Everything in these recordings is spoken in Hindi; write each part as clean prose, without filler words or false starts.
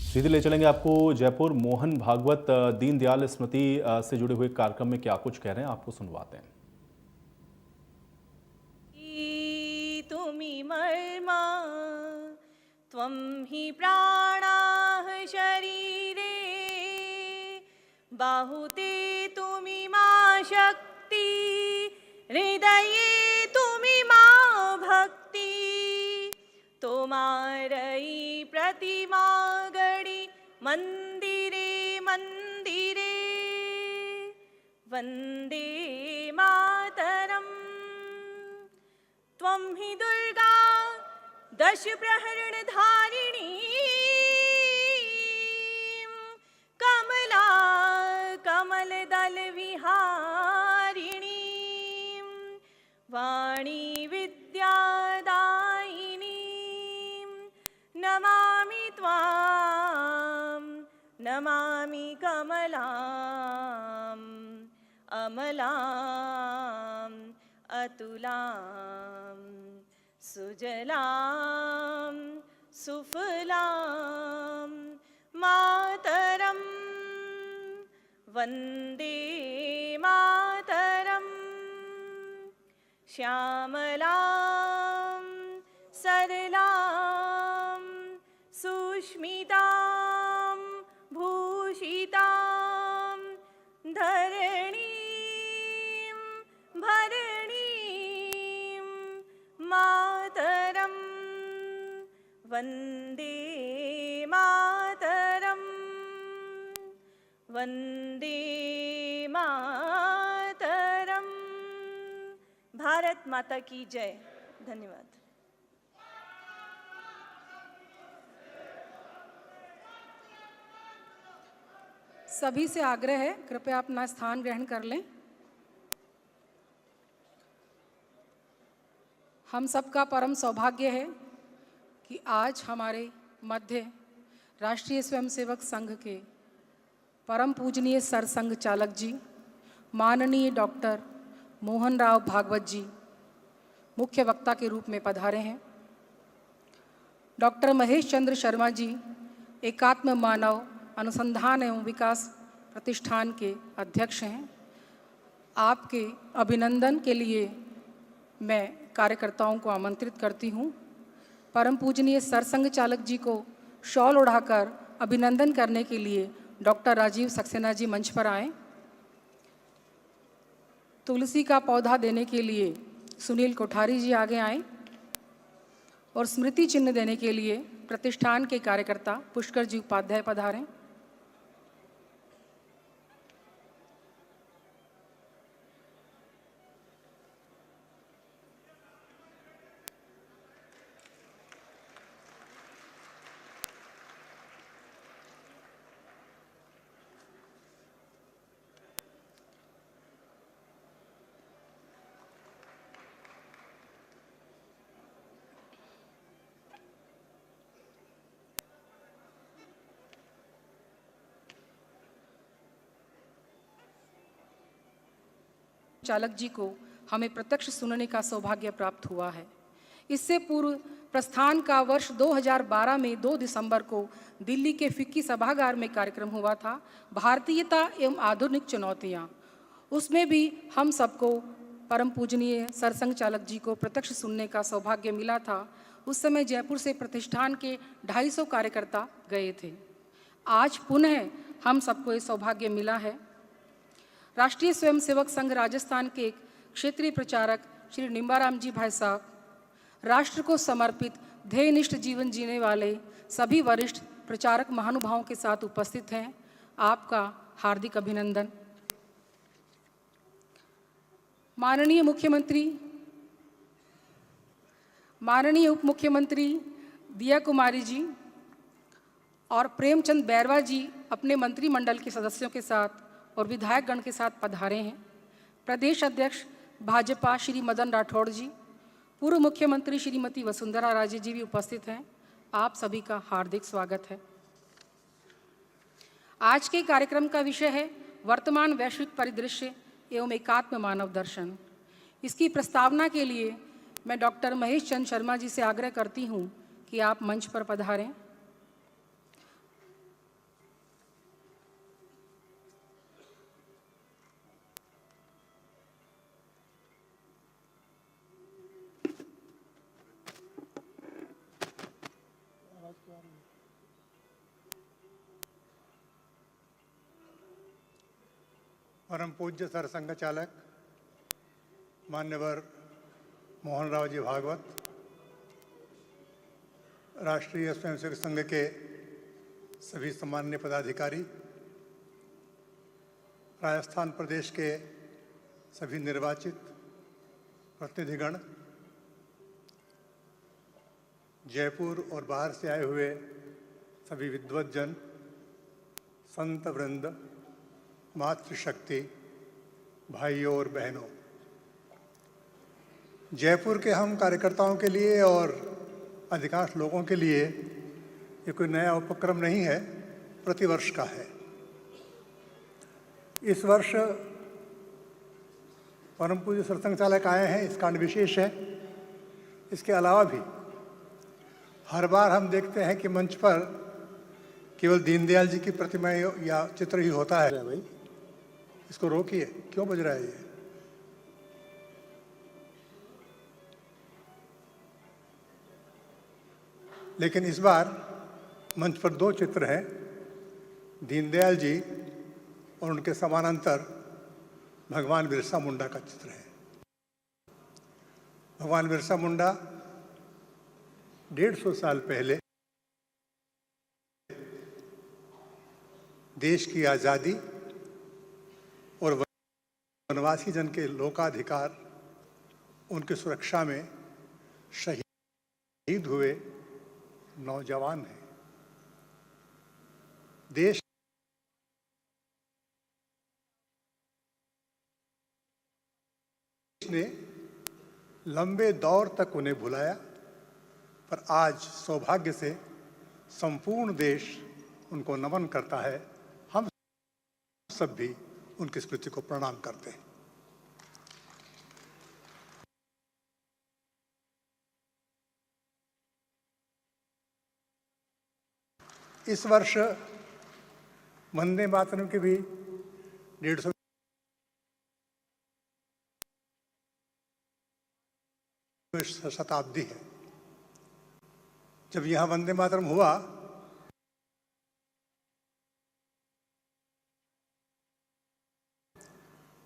सीधे ले चलेंगे आपको जयपुर। मोहन भागवत दीनदयाल स्मृति से जुड़े हुए कार्यक्रम में क्या कुछ कह रहे हैं, आपको सुनवाते हैं। तुमि मर्मा त्वं हि प्राणाः शरीरे बाहुते तुमि मा शक्ति हृदये तुमि मा भक्ति तोमारई प्रतिमा गणि मंदिरे मंदिरे वंदे मातरम् त्वं हि दुर्गा दश प्रहरण धारिणी कमला कमल दल विहारिणी वाणी विद्यादायिनी नमामि त्वां नमामि कमलां अमलां अतुलां सुजलां सुफलां मातरं वन्दे मातरं श्यामलां सरलां सुष्मितां भूषितां धरणीं भरणीं मातरं वन्दे मातरं वन्दे मातरं। भारत माता की जय। धन्यवाद। सभी से आग्रह है, कृपया अपना स्थान ग्रहण कर लें। हम सबका परम सौभाग्य है कि आज हमारे मध्य राष्ट्रीय स्वयंसेवक संघ के परम पूजनीय सरसंघ चालक जी माननीय डॉक्टर मोहन राव भागवत जी मुख्य वक्ता के रूप में पधारे हैं। डॉक्टर महेश चंद्र शर्मा जी एकात्म मानव अनुसंधान एवं विकास प्रतिष्ठान के अध्यक्ष हैं। आपके अभिनंदन के लिए मैं कार्यकर्ताओं को आमंत्रित करती हूँ। परम पूजनीय सरसंघ चालक जी को शॉल उड़ाकर अभिनंदन करने के लिए डॉक्टर राजीव सक्सेना जी मंच पर आएं। तुलसी का पौधा देने के लिए सुनील कोठारी जी आगे आएं और स्मृति चिन्ह देने के लिए प्रतिष्ठान के कार्यकर्ता पुष्कर जी उपाध्याय पधारें। चालक जी को हमें प्रत्यक्ष सुनने का सौभाग्य प्राप्त हुआ है। इससे पूर्व प्रस्थान का वर्ष 2012 में 2 दिसंबर को दिल्ली के फिक्की सभागार में कार्यक्रम हुआ था, भारतीयता एवं आधुनिक चुनौतियाँ। उसमें भी हम सबको परम पूजनीय सरसंघ चालक जी को प्रत्यक्ष सुनने का सौभाग्य मिला था। उस समय जयपुर से प्रतिष्ठान के 250 कार्यकर्ता गए थे। आज पुनः हम सबको ये सौभाग्य मिला है। राष्ट्रीय स्वयंसेवक संघ राजस्थान के क्षेत्रीय प्रचारक श्री निम्बाराम जी भाई साहब, राष्ट्र को समर्पित ध्येयनिष्ठ जीवन जीने वाले सभी वरिष्ठ प्रचारक महानुभावों के साथ उपस्थित हैं। आपका हार्दिक अभिनंदन। माननीय मुख्यमंत्री, माननीय उप मुख्यमंत्री दिया कुमारी जी और प्रेमचंद बैरवा जी अपने मंत्रिमंडल के सदस्यों के साथ और विधायकगण के साथ पधारे हैं। प्रदेश अध्यक्ष भाजपा श्री मदन राठौड़ जी, पूर्व मुख्यमंत्री श्रीमती वसुंधरा राजे जी भी उपस्थित हैं। आप सभी का हार्दिक स्वागत है। आज के कार्यक्रम का विषय है वर्तमान वैश्विक परिदृश्य एवं एकात्म मानव दर्शन। इसकी प्रस्तावना के लिए मैं डॉक्टर महेश चंद्र शर्मा जी से आग्रह करती हूँ कि आप मंच पर पधारें। परम पूज्य सरसंघ चालक मान्यवर मोहनराव जी भागवत, राष्ट्रीय स्वयंसेवक संघ के सभी सम्मान्य पदाधिकारी, राजस्थान प्रदेश के सभी निर्वाचित प्रतिनिधिगण, जयपुर और बाहर से आए हुए सभी विद्वज्जन, संत वृंद, मातृशक्ति, भाइयों और बहनों, जयपुर के हम कार्यकर्ताओं के लिए और अधिकांश लोगों के लिए ये कोई नया उपक्रम नहीं है, प्रतिवर्ष का है। इस वर्ष परम पूज्य सरसंघ चालक आए हैं, इस कारण विशेष है। इसके अलावा भी हर बार हम देखते हैं कि मंच पर केवल दीनदयाल जी की प्रतिमा या चित्र ही होता है। भाई इसको रोकिए, क्यों बज रहा है ये? लेकिन इस बार मंच पर दो चित्र हैं, दीनदयाल जी और उनके समानांतर भगवान बिरसा मुंडा का चित्र है। भगवान बिरसा मुंडा 150 साल पहले देश की आज़ादी और वनवासी जन के लोकाधिकार, उनकी सुरक्षा में शहीद हुए नौजवान हैं। देश ने लंबे दौर तक उन्हें भुलाया, पर आज सौभाग्य से संपूर्ण देश उनको नमन करता है। हम सब भी उनकी स्मृति को प्रणाम करते हैं। इस वर्ष वंदे मातरम की भी 150 शताब्दी है। जब यह वंदे मातरम हुआ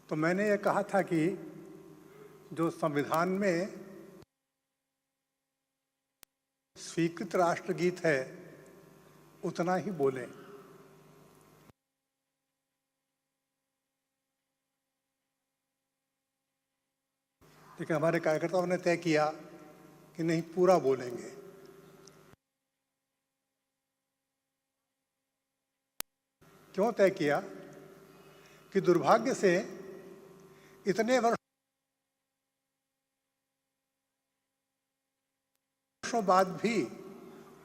तो मैंने ये कहा था कि जो संविधान में स्वीकृत राष्ट्रगीत है उतना ही बोलें। लेकिन हमारे कार्यकर्ताओं ने तय किया कि नहीं, पूरा बोलेंगे। क्यों तय किया? कि दुर्भाग्य से इतने वर्षों बाद भी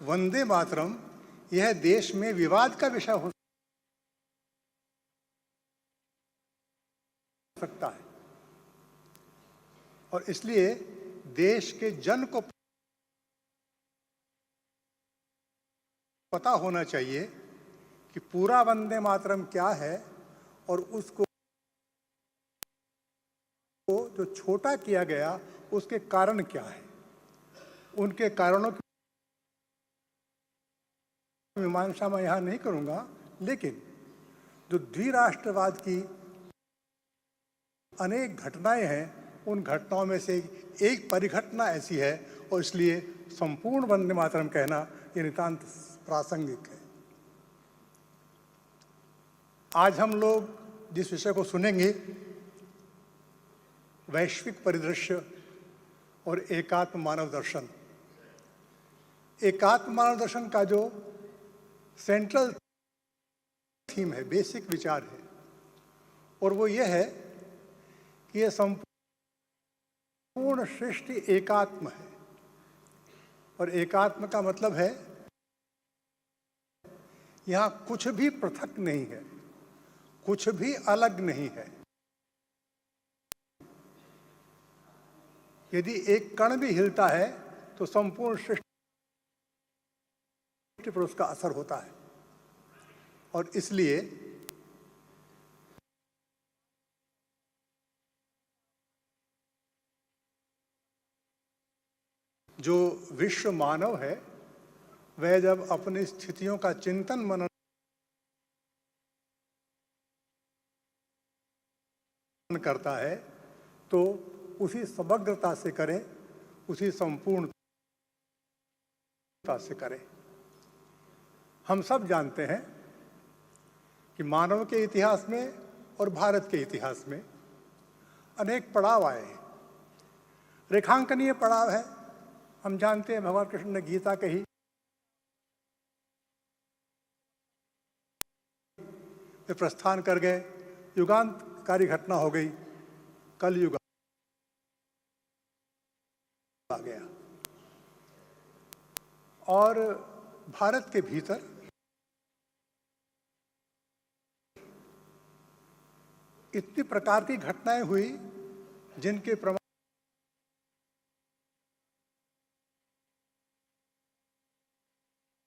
वंदे मातरम यह देश में विवाद का विषय हो सकता है, और इसलिए देश के जन को पता होना चाहिए कि पूरा वंदे मातरम क्या है और उसको जो छोटा किया गया उसके कारण क्या है। उनके कारणों की मीमांसा मैं यहाँ नहीं करूँगा, लेकिन जो द्विराष्ट्रवाद की अनेक घटनाएं हैं, उन घटनाओं में से एक परिघटना ऐसी है, और इसलिए संपूर्ण वंदे मातरम कहना ये नितांत प्रासंगिक है। आज हम लोग जिस विषय को सुनेंगे, वैश्विक परिदृश्य और एकात्म मानव दर्शन। एकात्म मानव दर्शन का जो सेंट्रल थीम है, बेसिक विचार है, और वो ये है कि ये संपूर्ण सृष्टि एकात्म है। और एकात्म का मतलब है यहाँ कुछ भी पृथक नहीं है, कुछ भी अलग नहीं है। यदि एक कण भी हिलता है तो संपूर्ण सृष्टि पर उसका असर होता है। और इसलिए जो विश्व मानव है वह जब अपनी स्थितियों का चिंतन मनन करता है तो उसी समग्रता से करें, उसी संपूर्णता से करें। हम सब जानते हैं कि मानव के इतिहास में और भारत के इतिहास में अनेक पड़ाव आए हैं। रेखांकनीय पड़ाव है, हम जानते हैं भगवान कृष्ण ने गीता कही, वे प्रस्थान कर गए, युगांतकारी घटना हो गई, कल युग आ गया। और भारत के भीतर इतनी प्रकार की घटनाएं हुई जिनके प्रमाण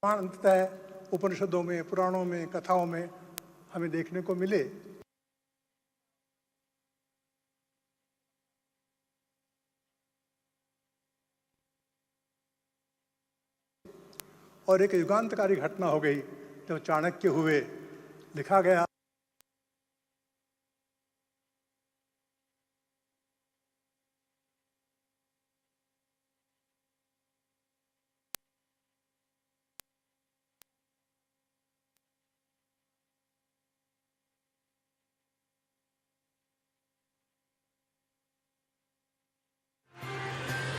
अंततः उपनिषदों में, पुराणों में, कथाओं में हमें देखने को मिले। और एक युगांतकारी घटना हो गई जब चाणक्य हुए, लिखा गया